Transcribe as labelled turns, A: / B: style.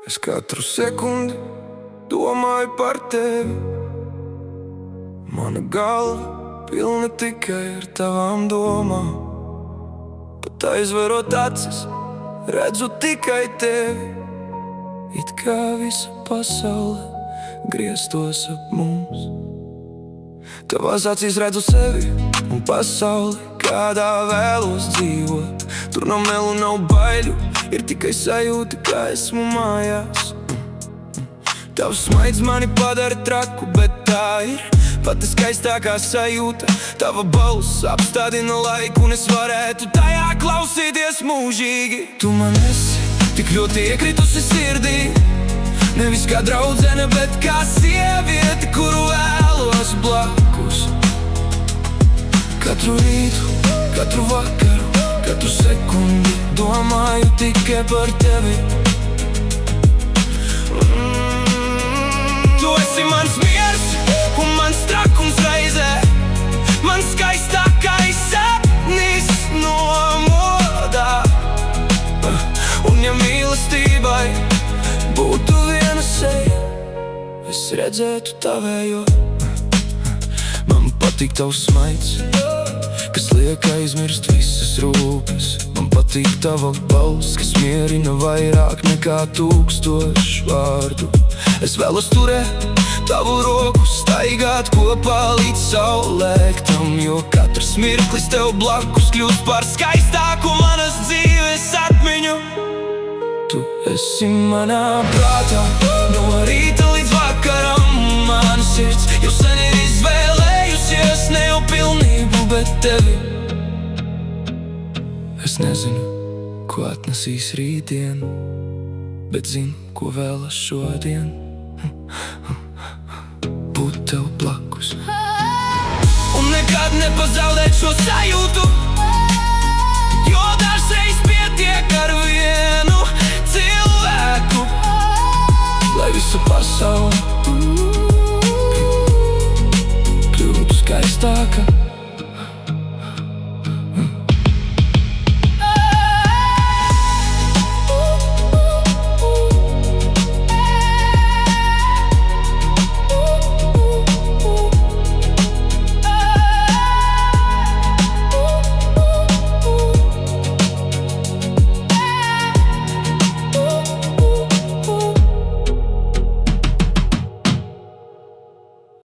A: Es katru sekundi domāju par tevi. Mana galva pilna tikai ar tavām domām. Pat aizverot acis, redzu tikai tevi. It kā visa pasaule grieztos ap mums. Tavās acīs redzu sevi un pasauli, kādā vēlos dzīvot. Tur nav melu, nav baiļu, ir tikai sajūta, ka esmu mājās. Tavs smaids mani padara traku, bet tā ir pati skaistākā sajūta. Tava balss apstādina laiku, un es varētu tajā klausīties mūžīgi. Tu man esi tik ļoti iekritusi sirdī, nevis kā draudzene, bet kā sieviete, kuru vēlos blakus. Katru rītu, katru vakaru, katru sekundi domāju tikai par tevi. Tu esi mans miers un mans trakums reizē, mans skaistākais sapnis no modā. Un ja mīlestībai būtu viena seja, es redzētu tavējo. Man patīk tavs smaids, kas liek aizmirst visas rūpes. Man patīk tava balss, kas mierina vairāk nekā 1000 vārdu. Es vēlos turēt tavu roku, staigāt kopā līdz saulēktam, jo katrs mirklis tev blakus kļūst par skaistāku manas dzīves atmiņu. Tu esi manā prātā, no rīta līdz vakaram. Mana sirds jau sen ir izvēlējusies ne jau pilnību, bet tevi. Es nezinu, ko atnesīs rītdien, bet zinu, ko vēlas šodien. Būt tev blakus un nekad nepazaudēt šo sajūtu, jo dažreiz pietiek ar vienu cilvēku, lai visa pasaule kļūtu skaistāka.